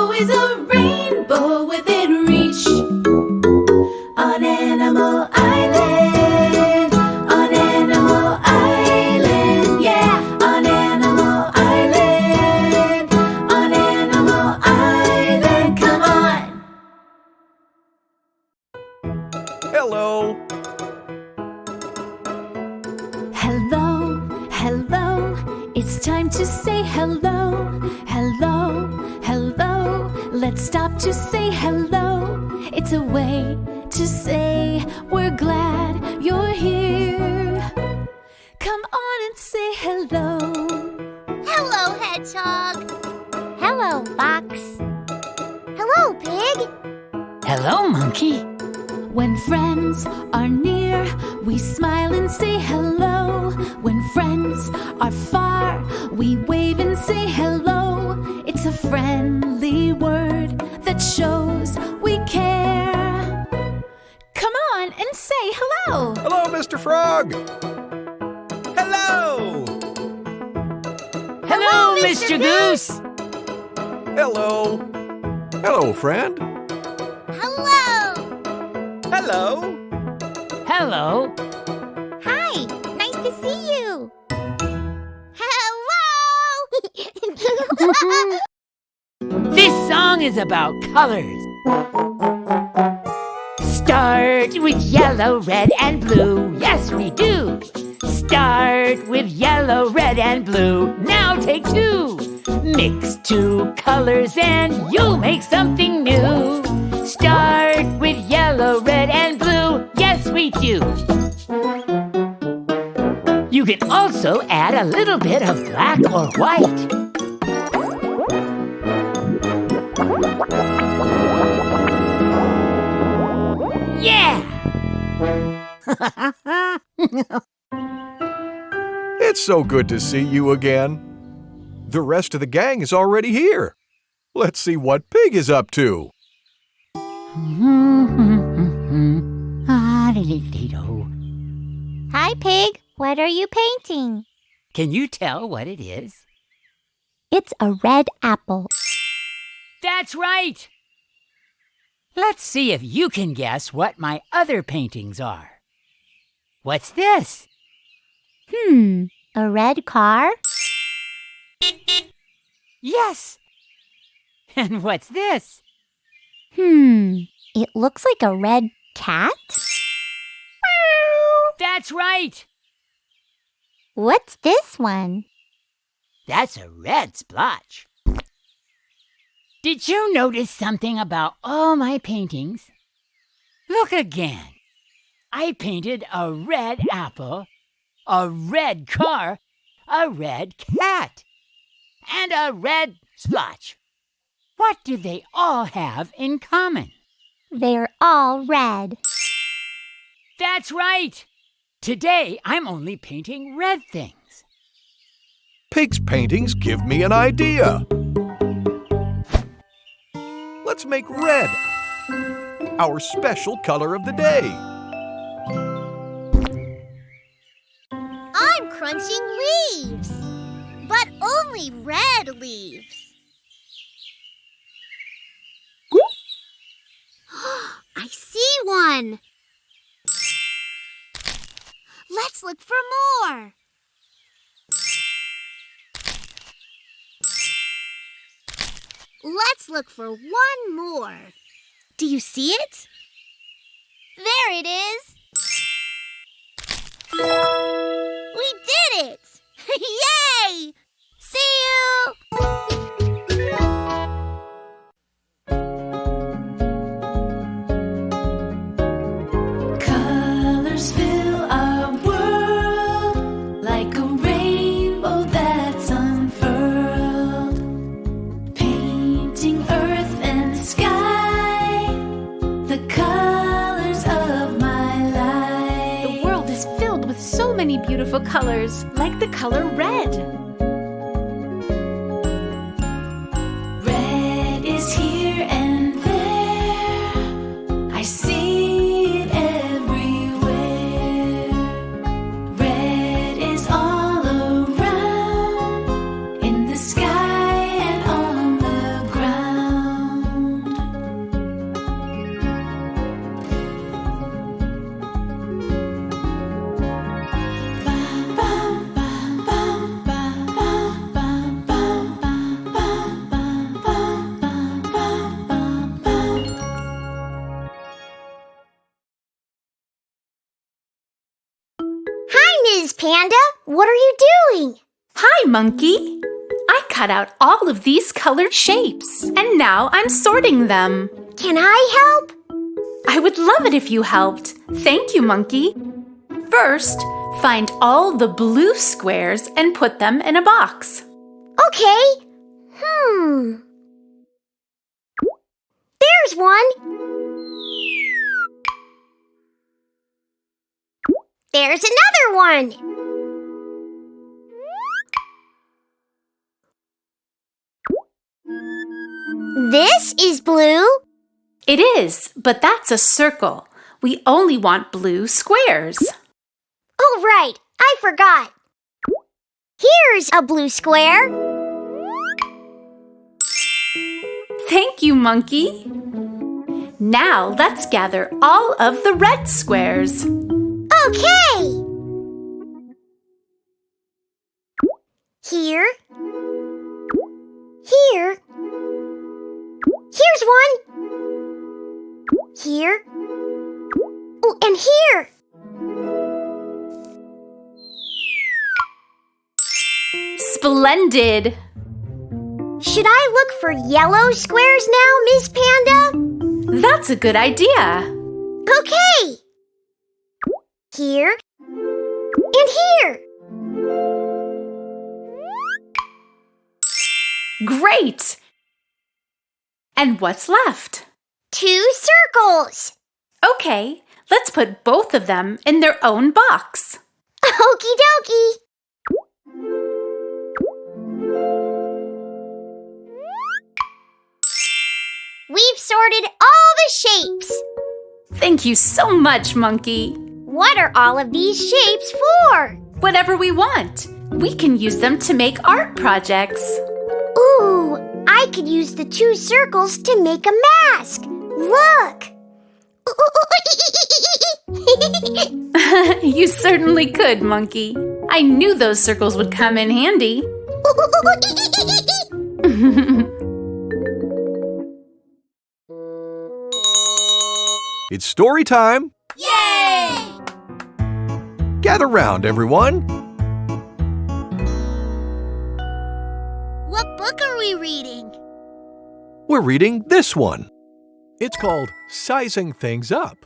always a rainbow within reach. On Animal Island, on Animal Island, yeah, on Animal Island, on Animal Island, come on. Hello. Hello, hello, it's time to say hello. Hello, hello, let's stop to say hello. It's a way to say we're glad you're here. Come on and say hello. Hello, Hedgehog. Hello, Fox. Hello, Pig. Hello, Monkey. When friends are near, we smile and say hello. When friends are far, we wave and say hello. It's a friendly word that shows we care. Come on and say hello. Hello, Mr. Frog. Hello. Hello, Mr. Goose. Hello. Hello, friend. Hello. Hello. Hello. Hi, nice to see you. Hello. This song is about colors. Start with yellow, red, and blue. Yes, we do. Start with yellow, red, and blue. Now take two. Mix two colors and you'll make something new. Start with yellow, red, and blue. Yes, we do. You can also add a little bit of black or white. Yeah! It's so good to see you again. The rest of the gang is already here. Let's see what Pig is up to. Hi, Pig. What are you painting? Can you tell what it is? It's a red apple. That's right! Let's see if you can guess what my other paintings are. What's this? A red car? Yes! And what's this? It looks like a red cat? That's right! What's this one? That's a red splotch. Did you notice something about all my paintings? Look again. I painted a red apple, a red car, a red cat, and a red splotch. What do they all have in common? They're all red. That's right! Today, I'm only painting red things. Pig's paintings give me an idea. Let's make red our special color of the day. I'm crunching leaves, but only red leaves. I see one. Let's look for more. Let's look for one more. Do you see it? There it is. We did it! Yay! See you! Colors fill our world like a rainbow that's unfurled, painting earth and sky, the colors of my life. The world is filled with so many beautiful colors, like the color red. Red is here and there. I see it everywhere. Red is all around, in the sky and on the ground. doing? Hi, Monkey. I cut out all of these colored shapes, and now I'm sorting them. Can I help? I would love it if you helped. Thank you, Monkey. First, find all the blue squares and put them in a box. Okay. There's one. There's another one. This is blue. It is, but that's a circle. We only want blue squares. Oh, right. I forgot. Here's a blue square. Thank you, Monkey. Now let's gather all of the red squares. Okay. Here. Here. Here's one. Here. Oh, and here. Splendid! Should I look for yellow squares now, Miss Panda? That's a good idea. Okay. Here. And here. Great! And what's left? 2 circles. Okay, let's put both of them in their own box. Okie dokie. We've sorted all the shapes. Thank you so much, Monkey. What are all of these shapes for? Whatever we want. We can use them to make art projects. Ooh, I could use the 2 circles to make a mask. Look. You certainly could, Monkey. I knew those circles would come in handy. It's story time. Yay! Gather round, everyone. What book are we reading? We're reading this one. It's called Sizing Things Up.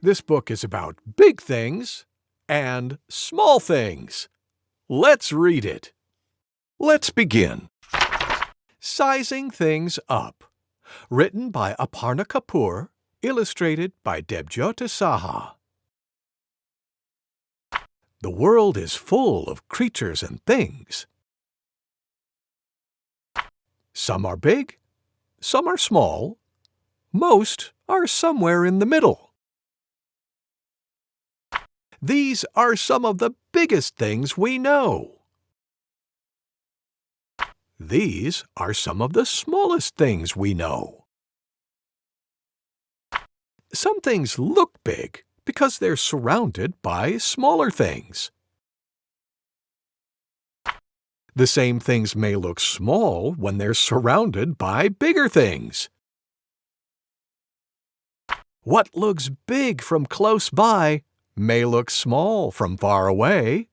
This book is about big things and small things. Let's read it. Let's begin. Sizing Things Up. Written by Aparna Kapoor. Illustrated by Debjyoti Saha. The world is full of creatures and things. Some are big, some are small, most are somewhere in the middle. These are some of the biggest things we know. These are some of the smallest things we know. Some things look big because they're surrounded by smaller things. The same things may look small when they're surrounded by bigger things. What looks big from close by may look small from far away.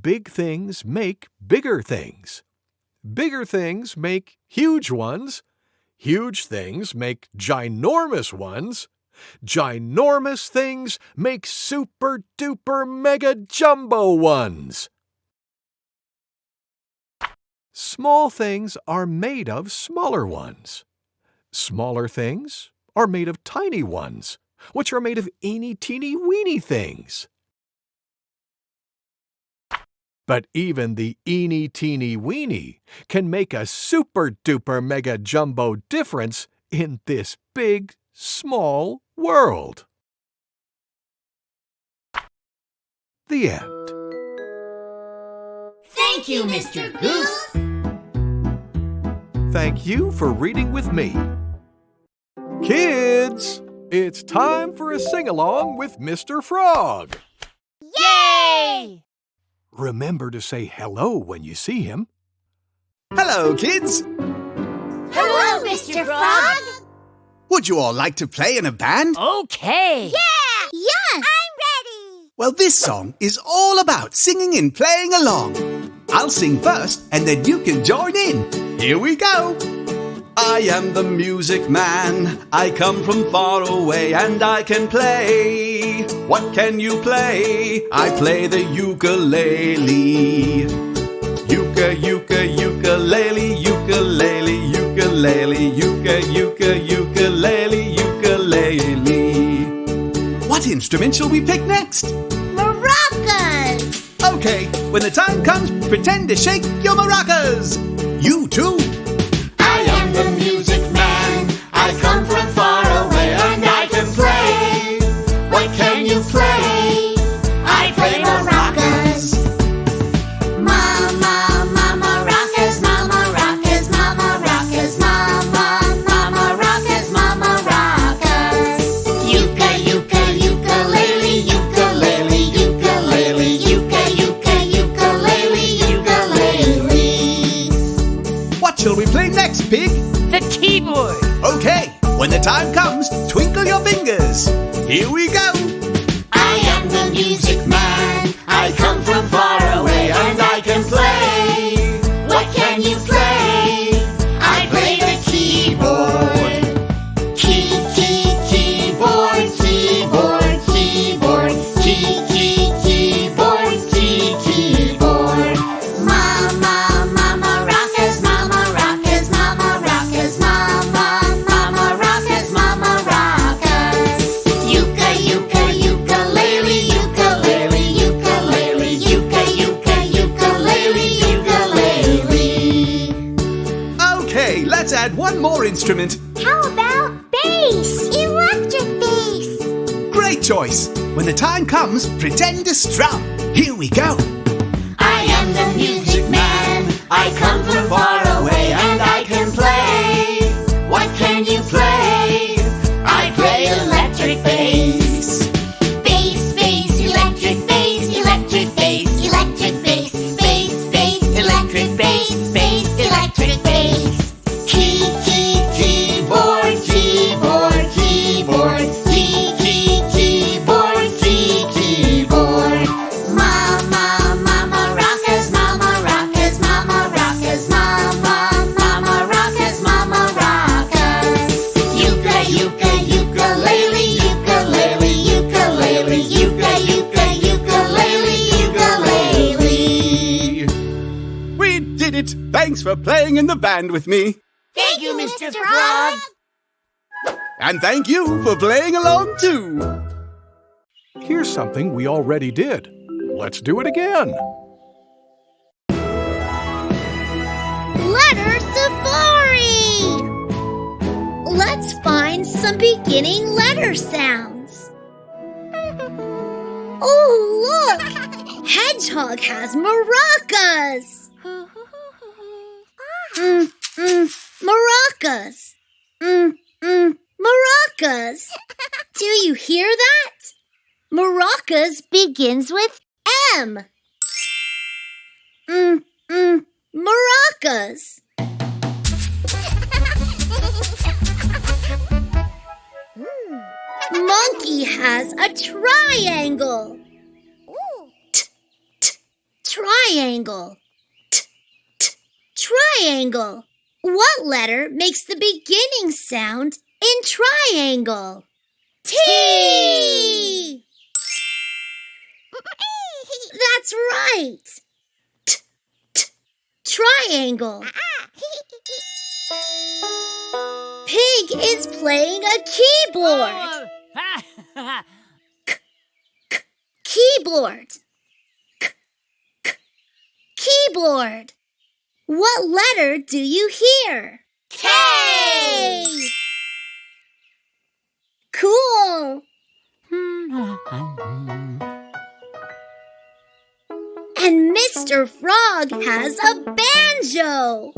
Big things make bigger things. Bigger things make huge ones. Huge things make ginormous ones. Ginormous things make super-duper mega-jumbo ones. Small things are made of smaller ones. Smaller things are made of tiny ones, which are made of eeny-teeny-weeny things. But even the eeny-teeny-weeny can make a super-duper-mega-jumbo difference in this big, small world. The end. Thank you, Mr. Goose. Thank you for reading with me. Kids, it's time for a sing-along with Mr. Frog. Yay! Remember to say hello when you see him. Hello, kids! Hello, Mr. Frog! Would you all like to play in a band? Okay. Yeah! Yes! I'm ready! Well, this song is all about singing and playing along. I'll sing first and then you can join in. Here we go. I am the music man. I come from far away and I can play. What can you play? I play the ukulele. Ukulele, ukulele, ukulele, ukulele, ukulele. What instrument shall we pick next? Maracas! Okay, when the time comes, pretend to shake your maracas. You too. I am the music man. I come from far away and I can play. What can you play? I play maracas. Mama, mama, rockers, mama, rockers, mama, rockers, mama, mama, rockers, mama, rockers. Ukulele, ukulele, ukulele, ukulele, ukulele. What shall we play next, Pig? The keyboard. Okay, when the time comes, twinkle your fingers. Here we go. I am the music man. I come from far away and I can play. What can you play? I play the keyboard. Keyboard, keyboard, keyboard, keyboard, keyboard. Mama, mama, rockers, mama, rockers, mama, rockers, mama, mama, rockers, mama, rockers. Ukulele, ukulele, ukulele, ukulele. Okay, let's add one more instrument. How about bass? Electric bass. Great choice. When the time comes, pretend to strum. Here we go. I am the music man. I come from far away and I can play. What can you play? I play electric bass. Bass, bass, electric bass, electric bass, electric bass, bass, bass, electric bass, bass, electric bass. Keyboard, keyboard, keyboard, keyboard, keyboard. Mama, mama, rockers, mama, rockers, mama, rockers, mama, mama, rockers, mama, rockers. Ukulele, ukulele, ukulele, ukulele. We did it. Thanks for playing in the band with me. Thank you, Mr. Frog. And thank you for playing along too. Here's something we already did. Let's do it again. Letter Safari! Let's find some beginning letter sounds. Oh, look! Hedgehog has maracas! Maracas! Maracas! Do you hear that? Maracas begins with M. Maracas! Monkey has a triangle. Triangle. Triangle. What letter makes the beginning sound in triangle? T! That's right. Triangle. Pig is playing a keyboard. Keyboard. Keyboard. What letter do you hear? K! Cool. And Mr. Frog has a banjo.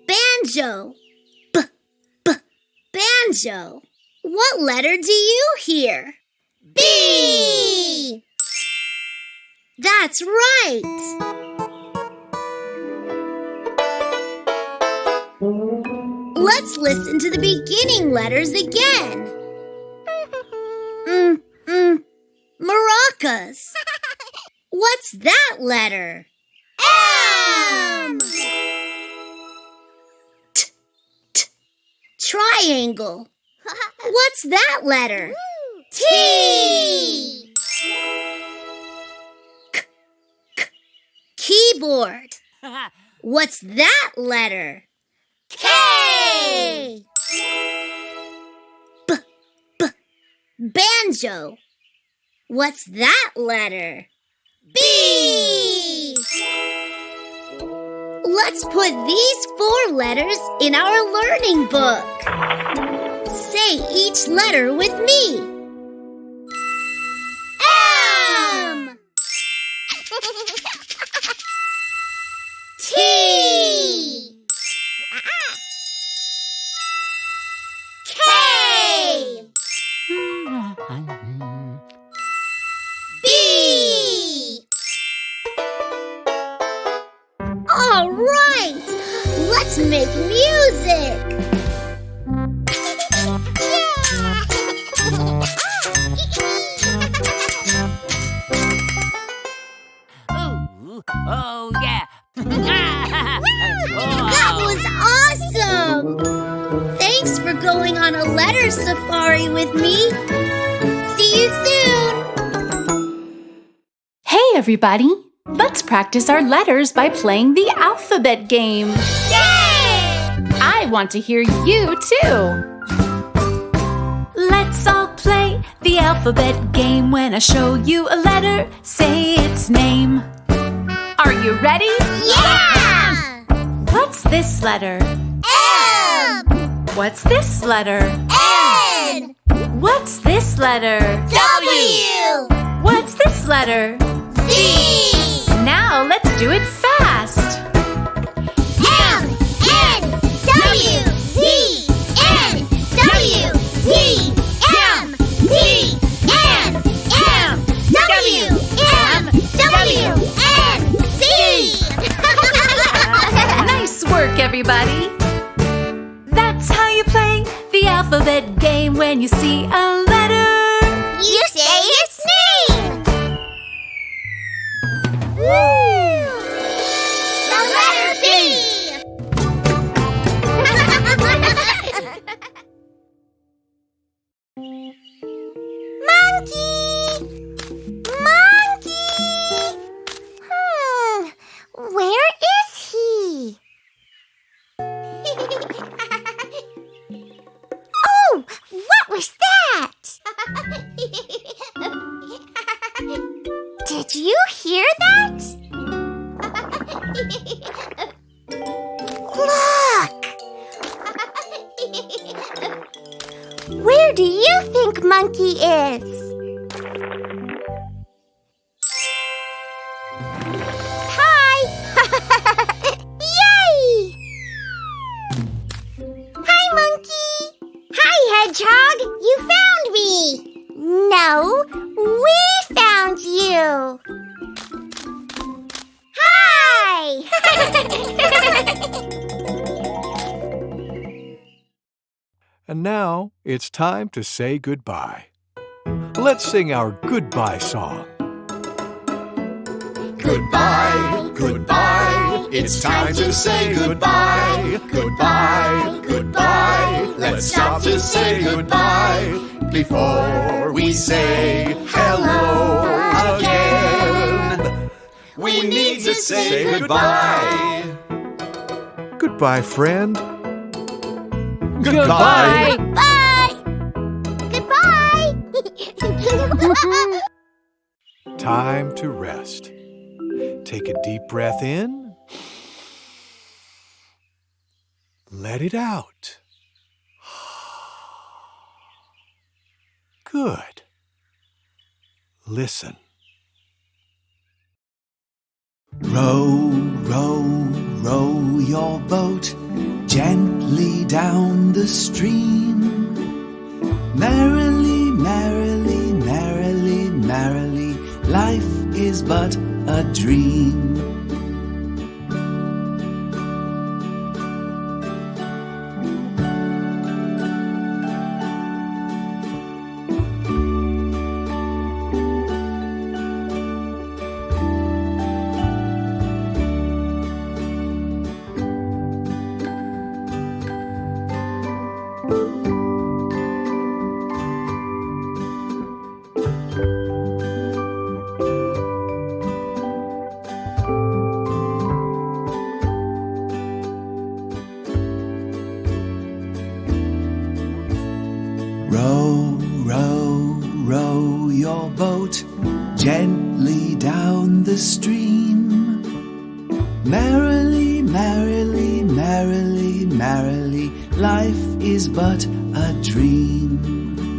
Banjo. Banjo. What letter do you hear? B! That's right. Let's listen to the beginning letters again. us. What's that letter? M! Triangle. What's that letter? T! Keyboard. What's that letter? K! Banjo. What's that letter? B! Let's put these 4 letters in our learning book. Say each letter with me. M! T! K! B! All right! Let's make music! Ooh, oh yeah. That was awesome! Thanks for going on a letter safari with me. See you soon! Hey, everybody! Let's practice our letters by playing the alphabet game. Yay! I want to hear you, too. Let's all play the alphabet game. When I show you a letter, say its name. Are you ready? Yeah! What's this letter? M! What's this letter? N! What's this letter? W! What's this letter? Z! Now let's do it fast. M! N! W! Z! N! W! Z! M! Z! N! M! W! M! W! N! Z! Nice work, everybody. That's how you play the alphabet game. When you see a letter, You say its name! The letter B! Monkey! Monkey! Where is he? Oh, what was that? Did you hear that? Look! Where do you think Monkey is? Hi! Yay! Hi, Monkey! Hi, Hedgehog! You found me! No, we found you! Hi! And now it's time to say goodbye. Let's sing our goodbye song. Goodbye, goodbye, it's time to say goodbye. Goodbye, goodbye, let's stop to say goodbye before we say hello again. We need to say goodbye. Goodbye, friend. Goodbye. Bye! Goodbye! Time to rest. Take a deep breath in. Let it out. Good. Listen. Row, row, row your boat gently down the stream. Merrily, merrily, merrily, merrily, life is but a dream. float gently down the stream. Merrily, merrily, merrily, merrily, life is but a dream.